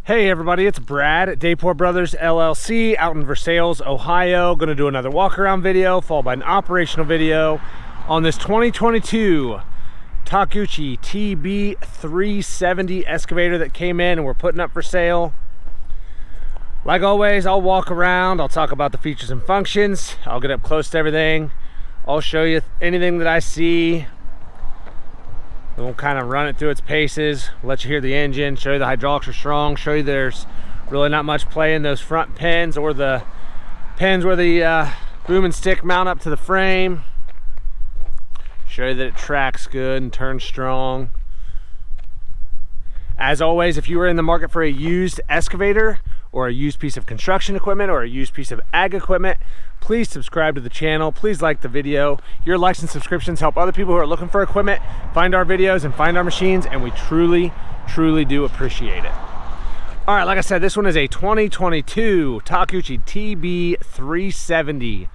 Hey everybody, it's Brad at Dayport Brothers LLC out in Versailles, Ohio. Going to do another walk around video followed by an operational video on this 2022 Takeuchi TB370 excavator that came in and we're putting up for sale. Like always, I'll walk around, I'll talk about the features and functions, I'll get up close to everything, I'll show you anything that I see. We'll kind of run it through its paces, let you hear the engine, show you the hydraulics are strong, show you there's really not much play in those front pins or the pins where the boom and stick mount up to the frame. Show you that it tracks good and turns strong. As always, if you are in the market for a used excavator or a used piece of construction equipment or a used piece of ag equipment, please subscribe to the channel. Please like the video. Your likes and subscriptions help other people who are looking for equipment find our videos and find our machines, and we truly do appreciate it. All right, like I said, this one is a 2022 Takeuchi TB370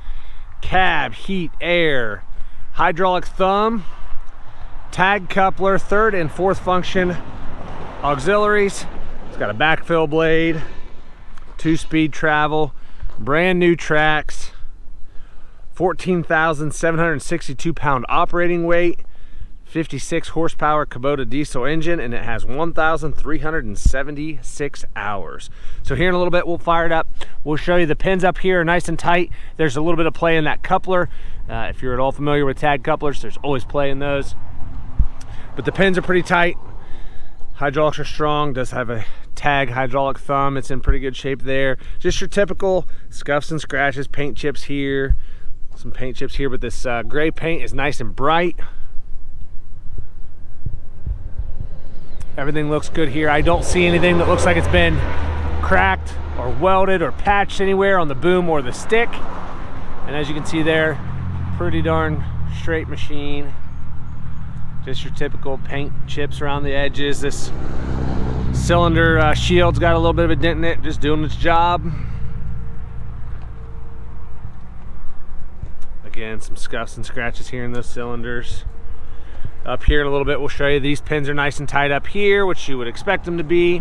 cab, heat, air, hydraulic thumb, tag coupler, third and fourth function auxiliaries. It's got a backfill blade, 2-speed travel, brand new tracks, 14,762 pound operating weight, 56 horsepower Kubota diesel engine, and it has 1,376 hours. So here in a little bit we'll fire it up. We'll show you the pins up here are nice and tight. There's a little bit of play in that coupler. If you're at all familiar with tag couplers, there's always play in those. But the pins are pretty tight. Hydraulics are strong, does have a tag hydraulic thumb. It's in pretty good shape there. Just your typical scuffs and scratches, paint chips here, some paint chips here, but this gray paint is nice and bright. Everything looks good here. I don't see anything that looks like it's been cracked or welded or patched anywhere on the boom or the stick. And as you can see there, pretty darn straight machine. Just your typical paint chips around the edges. This cylinder shield's got a little bit of a dent in it, just doing its job. Again, some scuffs and scratches here in those cylinders. Up here in a little bit, we'll show you these pins are nice and tight up here, which you would expect them to be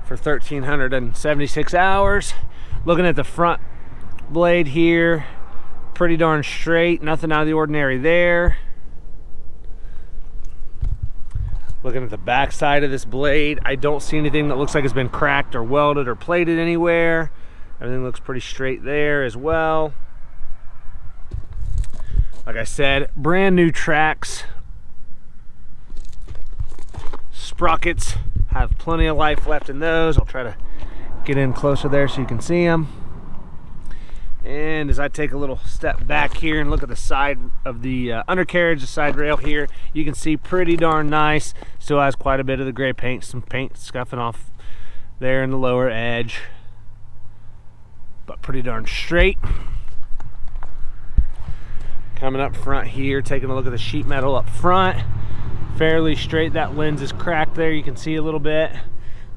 for 1,376 hours. Looking at the front blade here, pretty darn straight, nothing out of the ordinary there. Looking at the back side of this blade, I don't see anything that looks like it's been cracked or welded or plated anywhere. Everything looks pretty straight there as well. Like I said, brand new tracks. Sprockets have plenty of life left in those. I'll try to get in closer there so you can see them. And as I take a little step back here and look at the side of the undercarriage, the side rail here, you can see pretty darn nice. Still has quite a bit of the gray paint, some paint scuffing off there in the lower edge, but pretty darn straight. Coming up front here, taking a look at the sheet metal up front, fairly straight. That lens is cracked there, you can see a little bit.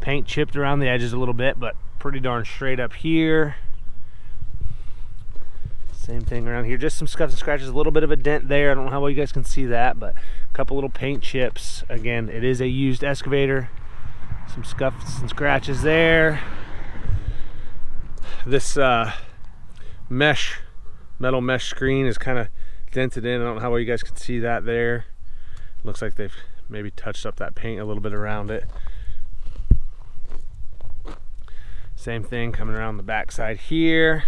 Paint chipped around the edges a little bit, but pretty darn straight up here. Same thing around here, just some scuffs and scratches, a little bit of a dent there. I don't know how well you guys can see that, but a couple little paint chips. Again, it is a used excavator. Some scuffs and scratches there. This metal mesh screen is kind of dented in. I don't know how well you guys can see that there. Looks like they've maybe touched up that paint a little bit around it. Same thing coming around the back side here.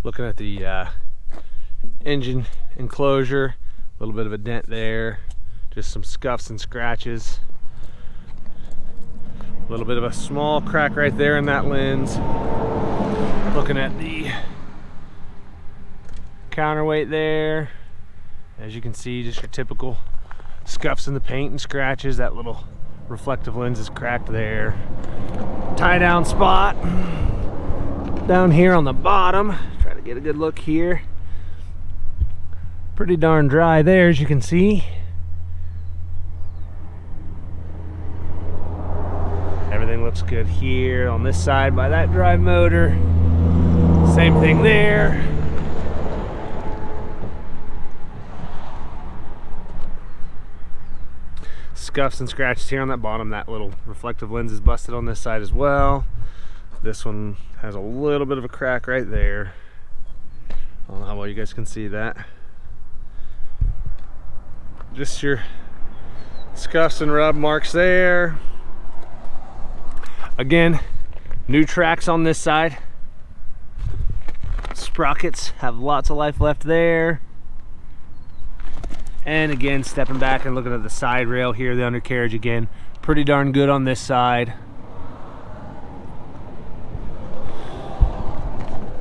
Looking at the engine enclosure, a little bit of a dent there, just some scuffs and scratches. A little bit of a small crack right there in that lens. Looking at the counterweight there, as you can see, just your typical scuffs in the paint and scratches. That little reflective lens is cracked there. Tie down spot down here on the bottom. Try to get a good look here. Pretty darn dry there, as you can see. Everything looks good here on this side by that drive motor. Same thing there. scuffs and scratches here on that bottom. That little reflective lens is busted on this side as well. This one has a little bit of a crack right there. I don't know how well you guys can see that. Just your scuffs and rub marks there. Again, new tracks on this side. Sprockets have lots of life left there. And again, stepping back and looking at the side rail here, the undercarriage again, pretty darn good on this side.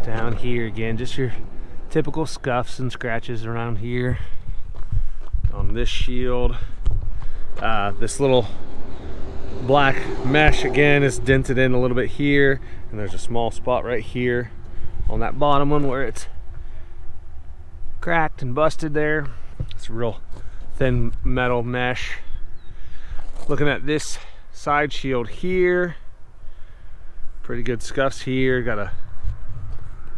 Down here again, just your typical scuffs and scratches around here on this shield. This little black mesh again is dented in a little bit here, and there's a small spot right here on that bottom one where it's cracked and busted there. It's a real thin metal mesh. Looking at this side shield here, pretty good scuffs here, got a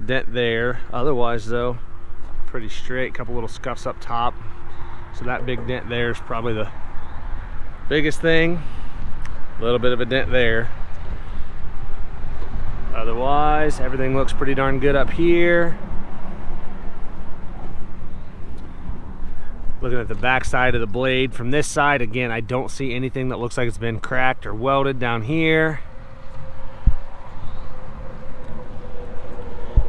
dent there. Otherwise though, pretty straight, couple little scuffs up top. So that big dent there is probably the biggest thing. A little bit of a dent there. Otherwise, everything looks pretty darn good up here. Looking at the back side of the blade from this side, again, I don't see anything that looks like it's been cracked or welded down here.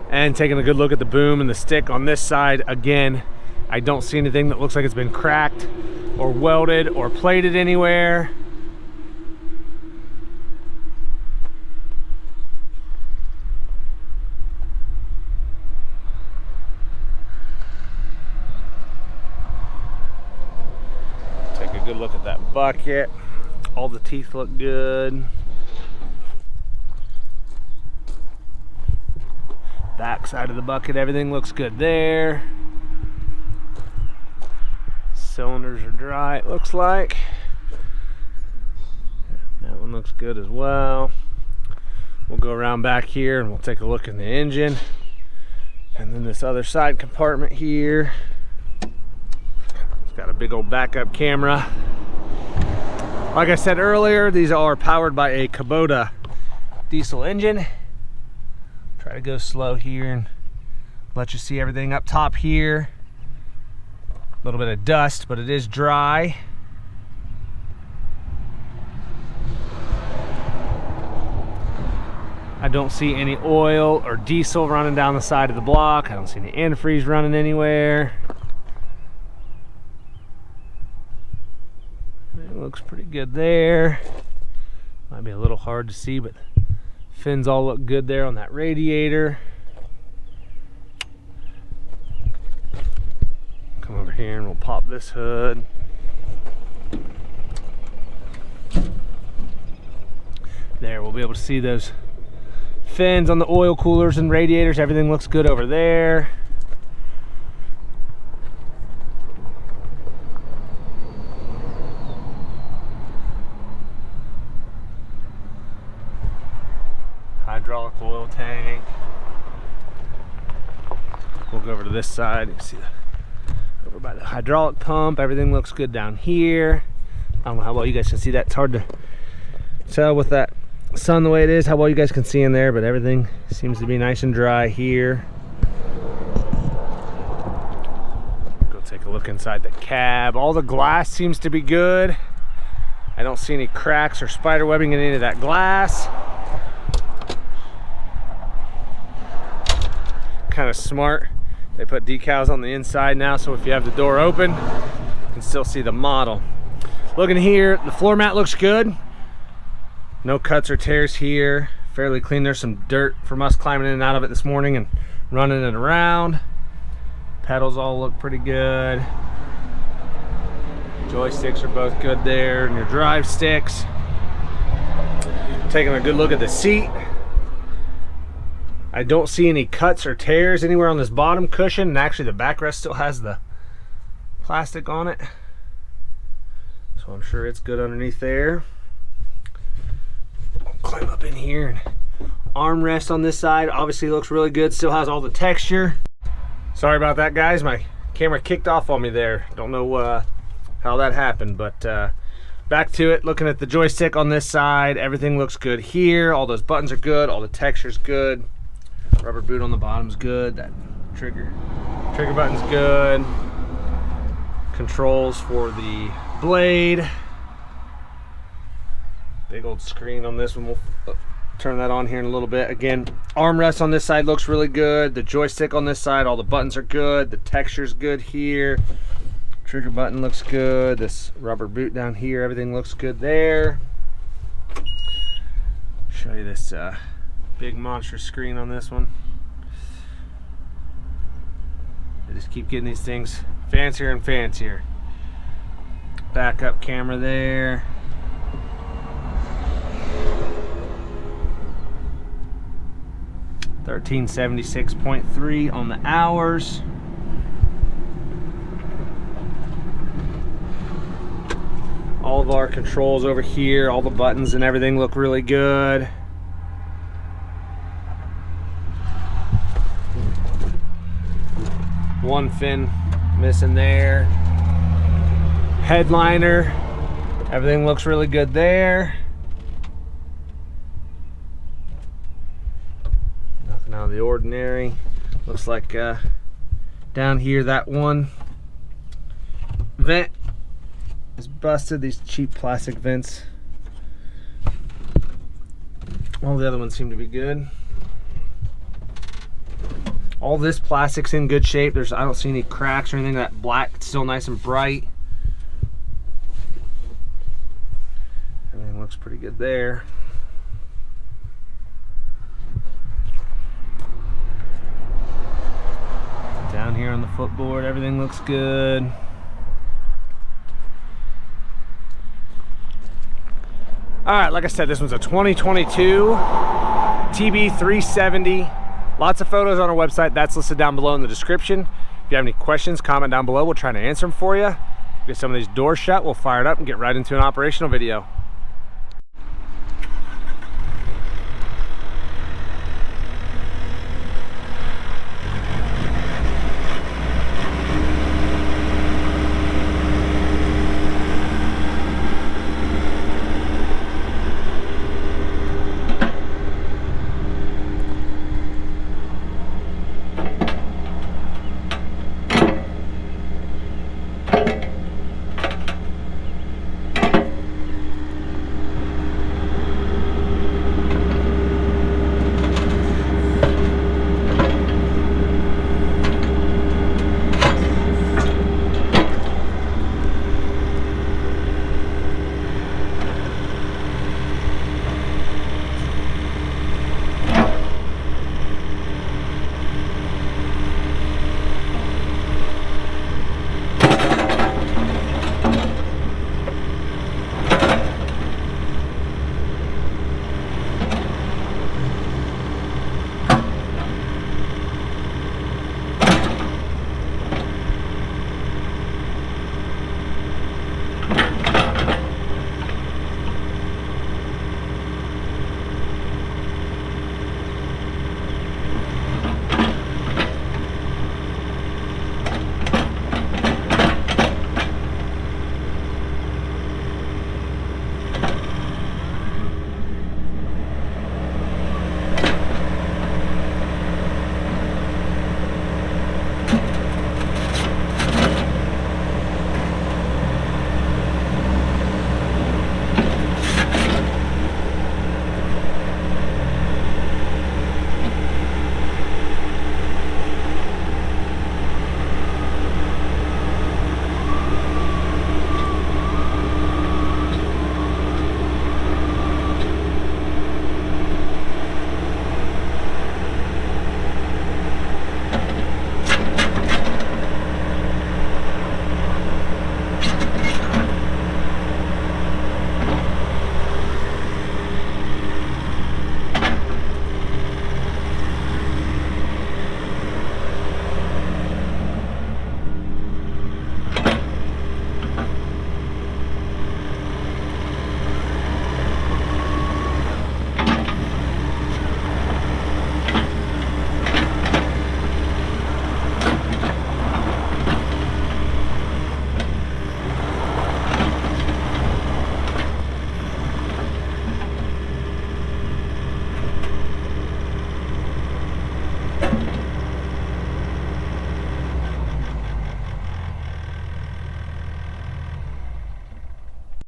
And taking a good look at the boom and the stick on this side, again, I don't see anything that looks like it's been cracked or welded or plated anywhere. Take a good look at that bucket. All the teeth look good. Back side of the bucket, everything looks good there. Cylinders are dry, it looks like. That one looks good as well. We'll go around back here and we'll take a look in the engine. And then this other side compartment here. It's got a big old backup camera. Like I said earlier, these are powered by a Kubota diesel engine. Try to go slow here and let you see everything up top here. A little bit of dust, but it is dry. I don't see any oil or diesel running down the side of the block. I don't see any antifreeze running anywhere. It looks pretty good there. Might be a little hard to see, but fins all look good there on that radiator. Come over here and we'll pop this hood. There, we'll be able to see those fins on the oil coolers and radiators. Everything looks good over there. Hydraulic oil tank. We'll go over to this side. You can see over by the hydraulic pump, everything looks good down here. I don't know how well you guys can see that. It's hard to tell with that sun the way it is, how well you guys can see in there, but everything seems to be nice and dry here. Go take a look inside the cab. All the glass seems to be good. I don't see any cracks or spider webbing in any of that glass. Kind of smart. They put decals on the inside now, so if you have the door open, you can still see the model. Looking here, the floor mat looks good. No cuts or tears here. Fairly clean. There's some dirt from us climbing in and out of it this morning and running it around. Pedals all look pretty good. Joysticks are both good there, and your drive sticks. Taking a good look at the seat. I don't see any cuts or tears anywhere on this bottom cushion, and actually the backrest still has the plastic on it, so I'm sure it's good underneath there. I'll climb up in here, and armrest on this side obviously looks really good, still has all the texture. Sorry about that, guys, my camera kicked off on me there. Don't know how that happened, but back to it, looking at the joystick on this side, everything looks good here. All those buttons are good, all the texture's good. Rubber boot on the bottom's good. That trigger button's good. Controls for the blade. Big old screen on this one. We'll turn that on here in a little bit. Again, armrest on this side looks really good. The joystick on this side, all the buttons are good. The texture's good here. Trigger button looks good. This rubber boot down here, everything looks good there. Show you this big monster screen on this one. They just keep getting these things fancier and fancier. Backup camera there. $1376.3 on the hours. All of our controls over here, all the buttons and everything look really good. One fin missing there. Headliner, everything looks really good there. Nothing out of the ordinary. Looks like down here that one vent is busted. These cheap plastic vents. All the other ones seem to be good. All this plastic's in good shape. I don't see any cracks or anything. That black, it's still nice and bright. Everything looks pretty good there. Down here on the footboard, everything looks good. All right, like I said, this one's a 2022 TB370. Lots of photos on our website. That's listed down below in the description. If you have any questions, comment down below. We'll try to answer them for you. Get some of these doors shut, we'll fire it up and get right into an operational video.